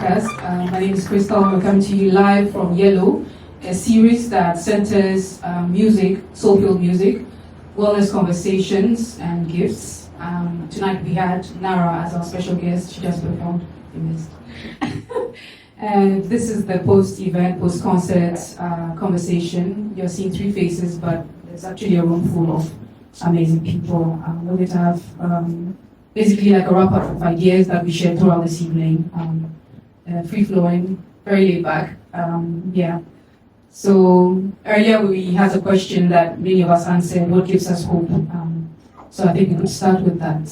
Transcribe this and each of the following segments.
podcast. My name is Crystal. I'm coming to you live from Yellow, a series that centers music, soul-filled music, wellness conversations, and gifts. Tonight we had Nara as our special guest. She just performed. You missed. And this is the post-event, post-concert conversation. You're seeing three faces, but it's actually a room full of amazing people. We're going to have basically like a wrap-up of ideas that we shared throughout this evening. Free-flowing, very laid back. Yeah. So earlier we had a question that many of us answered, what gives us hope? So I think we could start with that.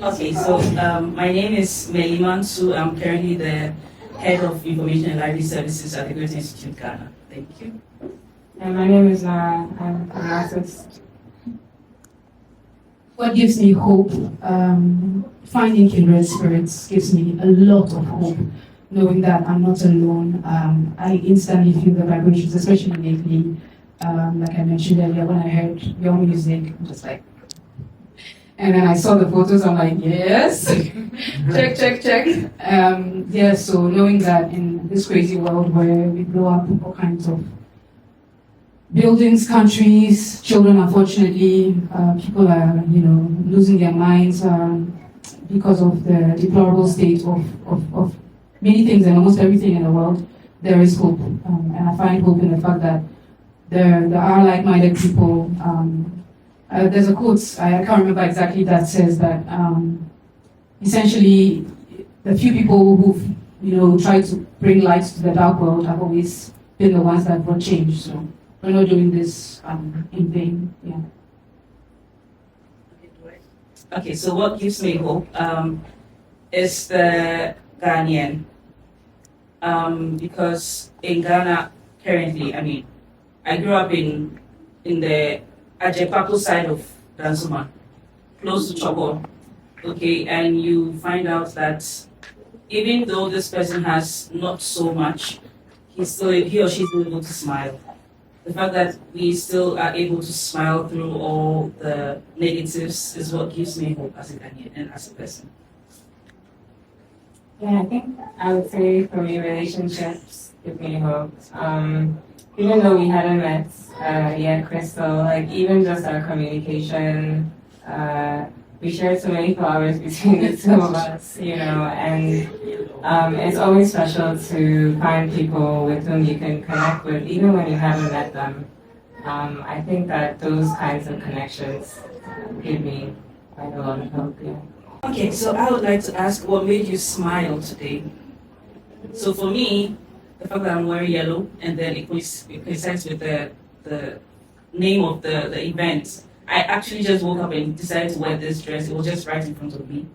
Okay, so my name is Meli Mansu. I'm currently the Head of Information and Library Services at the Curating Institute, Ghana. Thank you. And my name is Nara. I'm an artist. What gives me hope? Finding kindred spirits gives me a lot of hope, knowing that I'm not alone. I instantly feel the vibrations, especially lately. Like I mentioned earlier, when I heard your music, I'm just like, and then I saw the photos, I'm like, yes, check. Yeah, so knowing that in this crazy world where we blow up all kinds of buildings, countries, children, unfortunately, people are, losing their minds because of the deplorable state of many things and almost everything in the world. There is hope, and I find hope in the fact that there are like-minded people. There's a quote, I can't remember exactly, that says that essentially the few people who've tried to bring light to the dark world have always been the ones that brought change. So we're not doing this in vain. Yeah. Okay, so what gives me hope is the Ghanaian. Because in Ghana currently, I grew up in the Ajepapo side of Dansuma, close to Chobo. Okay, and you find out that even though this person has not so much, he or she is able to smile. The fact that we still are able to smile through all the negatives is what gives me hope as a Ghanaian and as a person. Yeah, I think I would say for me, relationships give me hope. Even though we hadn't met yet, Crystal, like even just our communication, we shared so many flowers between the two of us, and it's always special to find people with whom you can connect with, even when you haven't met them. I think that those kinds of connections give me quite a lot of hope, yeah. Okay, so I would like to ask what made you smile today? So for me, the fact that I'm wearing yellow and then it coincides with the name of the event. I actually just woke up and decided to wear this dress. It was just right in front of me.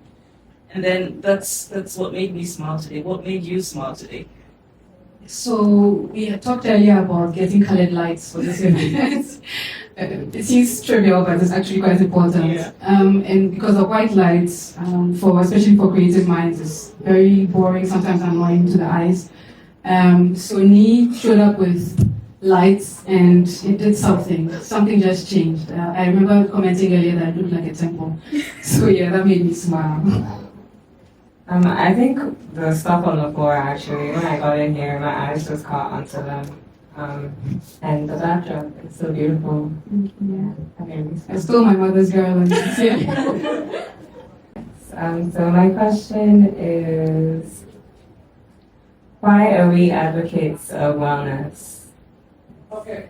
And then that's what made me smile today. What made you smile today? So we had talked earlier about getting colored lights for this event. It seems trivial, but it's actually quite important. Yeah. And because of white lights, especially for creative minds, is very boring, sometimes annoying to the eyes. So Nee showed up with lights and it did something. Something just changed. I remember commenting earlier that it looked like a temple. So yeah, that made me smile. I think the stuff on the floor actually, when I got in here, my eyes just caught onto them. And the backdrop, it's so beautiful. Yeah, I stole my mother's garland. So my question is, why are we advocates of wellness? Okay.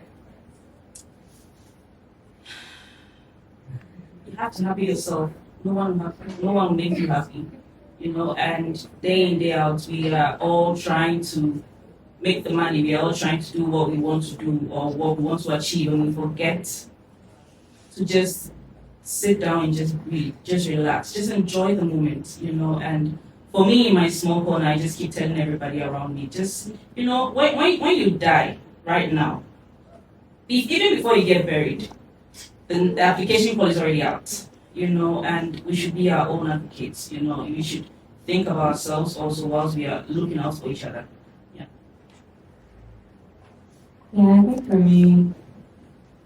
You have to happy yourself. No one will make you happy. And day in, day out, we are all trying to make the money. We are all trying to do what we want to do or what we want to achieve, and we forget to just sit down and just breathe, just relax, just enjoy the moment, And for me, in my small corner, I just keep telling everybody around me, just, when you die right now, even before you get buried, the application call is already out, and we should be our own advocates, we should think of ourselves also whilst we are looking out for each other. Yeah, I think for me,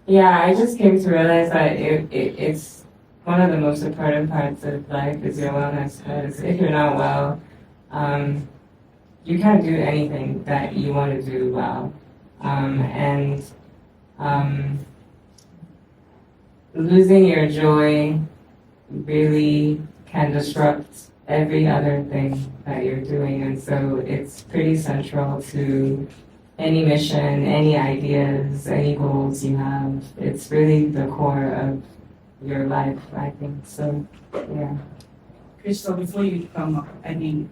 I just came to realize that it's one of the most important parts of life is your wellness, because if you're not well, you can't do anything that you want to do well. And losing your joy really can disrupt every other thing that you're doing. And so it's pretty central to any mission, any ideas, any goals you have. It's really the core of your life, I think. So, yeah. Crystal, before you come up, I mean,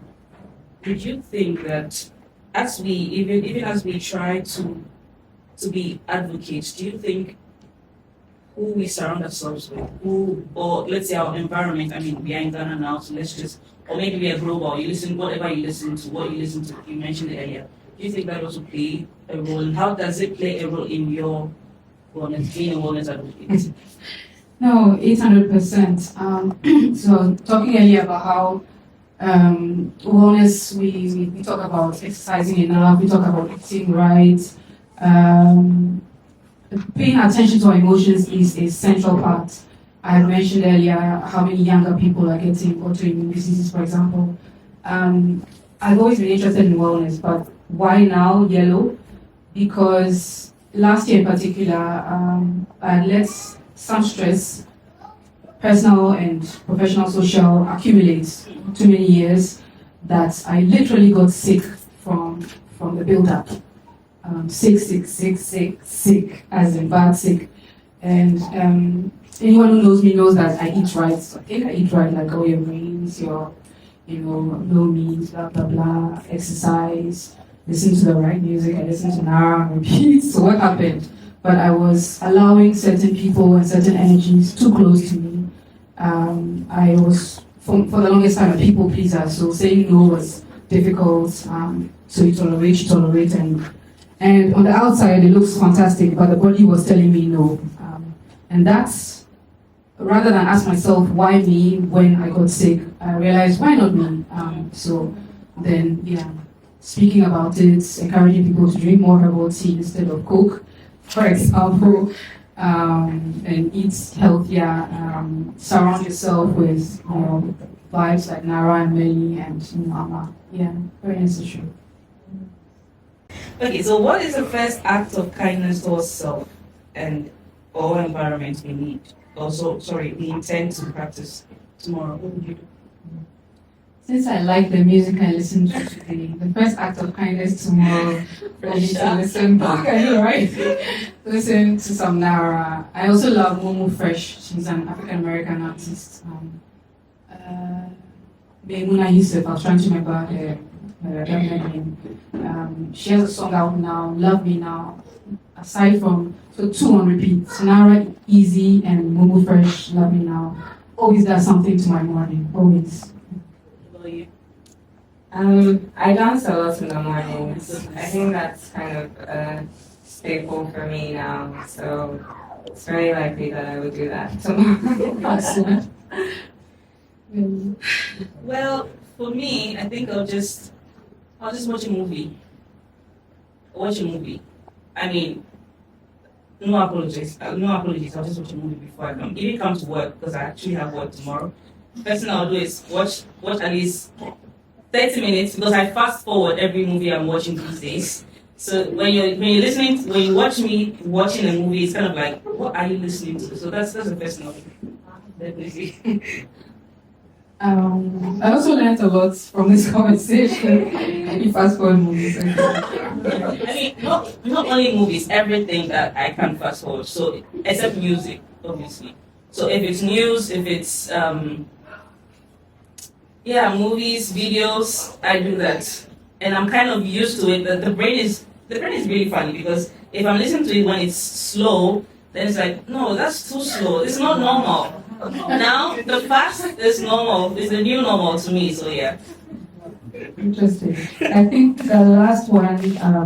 did you think that as we even as we try to be advocates, do you think who we surround ourselves with, or let's say our environment, I mean, we are in Ghana now, so let's just, or maybe we are global, you listen, whatever you listen to, what you listen to, you mentioned it earlier. Do you think that also play a role? And how does it play a role in your wellness, being a wellness advocate? No, 800%. So talking earlier about how wellness, we talk about exercising enough, we talk about eating right. Paying attention to our emotions is a central part. I had mentioned earlier how many younger people are getting autoimmune diseases, for example. I've always been interested in wellness, but why now yellow? Because last year in particular, I let some stress, personal and professional, social, accumulate too many years that I literally got sick from the build-up. Sick, as in bad sick. And anyone who knows me knows that I eat right. So I think I eat right, like all your greens, your, no meat, blah, blah, blah, exercise, listen to the right music, I listen to Nara and repeat. So what happened? But I was allowing certain people and certain energies too close to me. I was, for the longest time, a people pleaser. So saying no was difficult. So you tolerate, and on the outside, it looks fantastic, but the body was telling me no. And that's, rather than ask myself, why me when I got sick, I realized, why not me? So then, yeah, speaking about it, encouraging people to drink more herbal tea instead of Coke, for example, and eat healthier, surround yourself with, vibes like Nara and Meli and Mama. Yeah, very necessary. Okay, so what is the first act of kindness towards self and or environment we need? Also, we intend to practice tomorrow. What would you do? Since I like the music I listen to today, the first act of kindness tomorrow will be to listen back, I know, right? Listen to some Nara. I also love Momo Fresh. She's an African American artist. Maimuna Yusuf, I was trying to remember her name. She has a song out now, Love Me Now. Aside from, so two on repeat, Nara, Easy, and Momo Fresh, Love Me Now. Always does something to my morning, always. I dance a lot in the mornings. I think that's kind of a staple for me now. So it's very likely that I would do that tomorrow. Well, for me, I think I'll just watch a movie. I mean, no apologies. I'll just watch a movie before I come. Even come to work because I actually have work tomorrow. First thing I'll do is watch at least 30 minutes because I fast forward every movie I'm watching these days. So when you watch me watching a movie, it's kind of like, what are you listening to? So that's the first thing I'll do. Definitely. I also learned a lot from this conversation. You fast forward movies. I mean, not only movies, everything that I can fast forward. So except music, obviously. So if it's news, if it's movies, videos, I do that, and I'm kind of used to it. But the brain is really funny because if I'm listening to it when it's slow, then it's like, no, that's too slow. It's not normal. Now the fast is normal. It's the new normal to me. So yeah. Interesting. I think the last one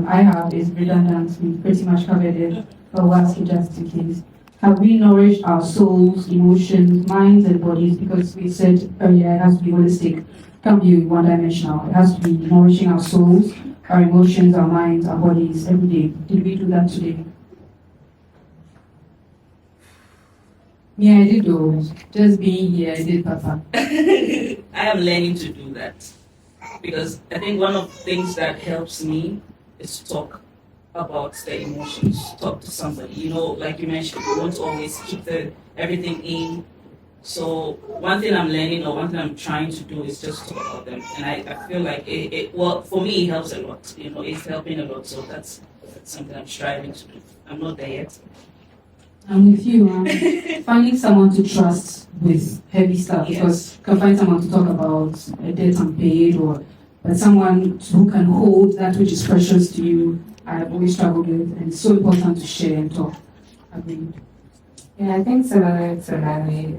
I have is redundant. We pretty much covered it, but we'll ask you just in case. Have we nourished our souls, emotions, minds, and bodies? Because we said earlier it has to be holistic. It can't be one-dimensional. It has to be nourishing our souls, our emotions, our minds, our bodies every day. Did we do that today? Yeah, I did though. Just being here, I did, Papa. I am learning to do that. because I think one of the things that helps me is to talk about the emotions, talk to somebody. You know, like you mentioned, you want to always keep everything in. So one thing I'm learning or one thing I'm trying to do is just talk about them. And I feel like well, for me, it helps a lot. You know, it's helping a lot. So that's something I'm striving to do. I'm not there yet. I'm with you. Finding someone to trust with heavy stuff, because you can find someone to talk about a debt unpaid, but someone who can hold that which is precious to you. I've always struggled with, and it's so important to share and talk. Agreed. Yeah, I think similar to Meli,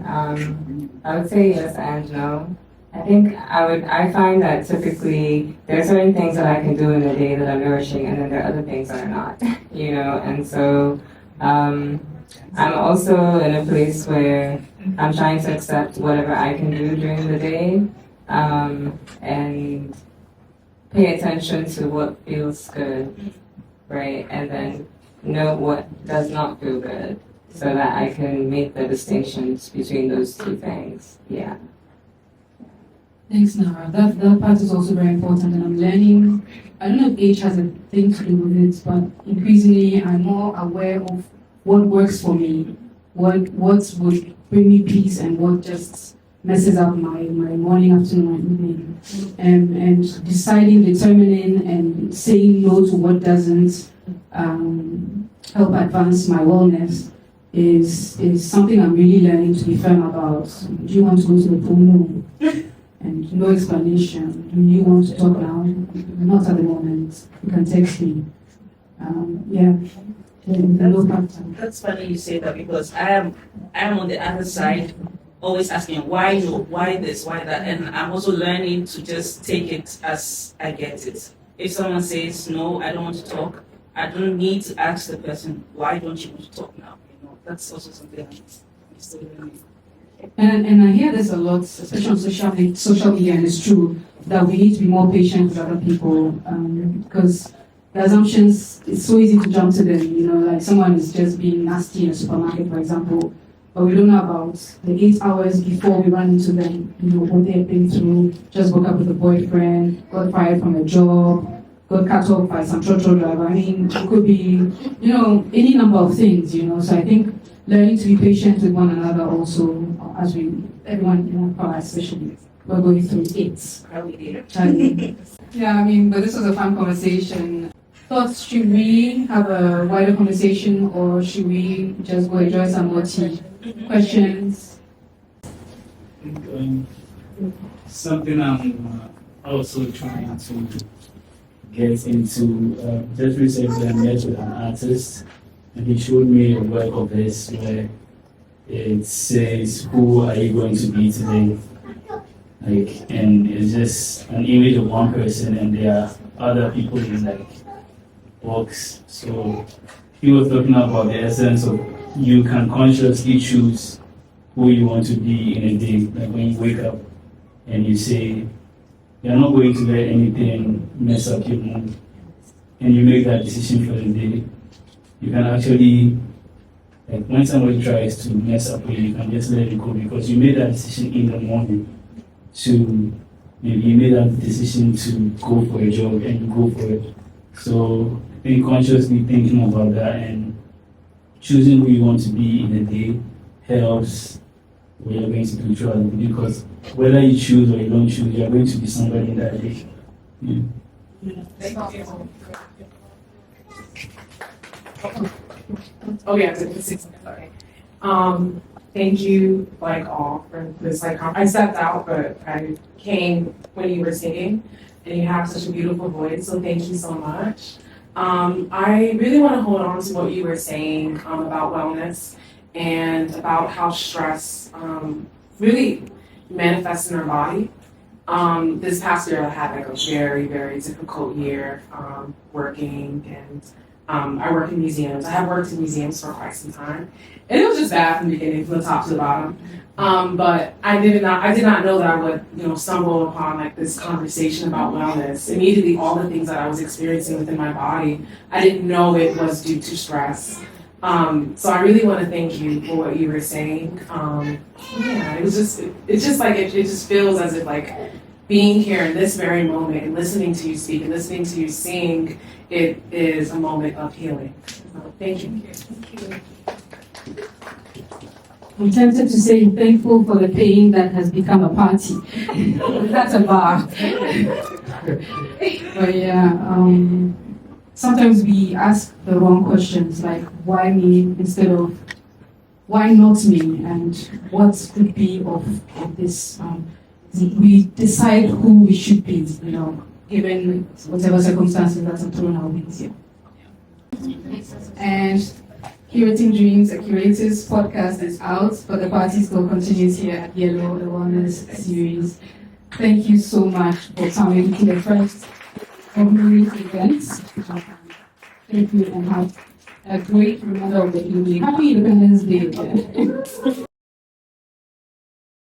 I would say yes and no. I find that typically there are certain things that I can do in a day that are nourishing, and then there are other things that are not, and so I'm also in a place where I'm trying to accept whatever I can do during the day, and pay attention to what feels good, right? And then know what does not feel good, so that I can make the distinctions between those two things. Yeah. Thanks, Nara. That part is also very important, and I'm learning. I don't know if age has a thing to do with it, but increasingly I'm more aware of what works for me, what would bring me peace, and what just messes up my morning, afternoon, and evening, and determining, and saying no to what doesn't help advance my wellness is something I'm really learning to be firm about. Do you want to go to the pool? No. And no explanation. Do you want to talk now? Not at the moment. You can text me. Yeah. That's funny you say that, because I am on the other side, always asking why no, why this, why that, and I'm also learning to just take it as I get it. If someone says no, I don't want to talk, I don't need to ask the person why don't you want to talk now. You know, that's also something I'm still learning. And I hear this a lot, especially on social media, and it's true that we need to be more patient with other people, because the assumptions, it's so easy to jump to them, like someone is just being nasty in a supermarket, for example, but we don't know about the 8 hours before we run into them, what they've been through, just broke up with a boyfriend, got fired from a job, got cut off by some trotro driver. I mean, it could be, any number of things, so I think learning to be patient with one another also, as everyone in our class especially, we're going through it. Yeah, but this was a fun conversation. Thoughts, should we have a wider conversation, or should we just go enjoy some more tea? Questions? Something I'm also trying to get into, just recently I met with an artist, and he showed me a work of his where it says, "Who are you going to be today?" And it's just an image of one person, and there are other people in box. So he was talking about the essence of you can consciously choose who you want to be in a day. Like when you wake up and you say, you're not going to let anything mess up your mood, and you make that decision for the day, you can actually, when somebody tries to mess up with you can just let it go, because you made that decision in the morning maybe you made that decision to go for a job, and you go for it. So I think consciously thinking about that and choosing who you want to be in a day helps what you're going to do throughout the day, because whether you choose or you don't choose, you're going to be somebody in that day. Yeah. Thank you. Oh yeah, sorry. Thank you, all for this. I stepped out, but I came when you were singing, and you have such a beautiful voice. So thank you so much. I really want to hold on to what you were saying about wellness and about how stress really manifests in our body. This past year, I had a very, very difficult year working, and I work in museums. I have worked in museums for quite some time, and it was just bad from the beginning, from the top to the bottom. But I did not know that I would, stumble upon this conversation about wellness. Immediately, all the things that I was experiencing within my body, I didn't know it was due to stress. So I really want to thank you for what you were saying. Yeah, it just feels as if being here in this very moment and listening to you speak and listening to you sing, it is a moment of healing. So, thank you. I'm tempted to say thankful for the pain that has become a party. That's a bar. But yeah, sometimes we ask the wrong questions, like why me instead of why not me, and what could be of this. We decide who we should be, given whatever circumstances that are thrown our way here. And Curating Dreams, a Curators podcast is out, but the party still continues here at Yellow, the Wellness series. Thank you so much for coming to the first of many events. Thank you and have a great remainder of the evening. Happy Independence Day.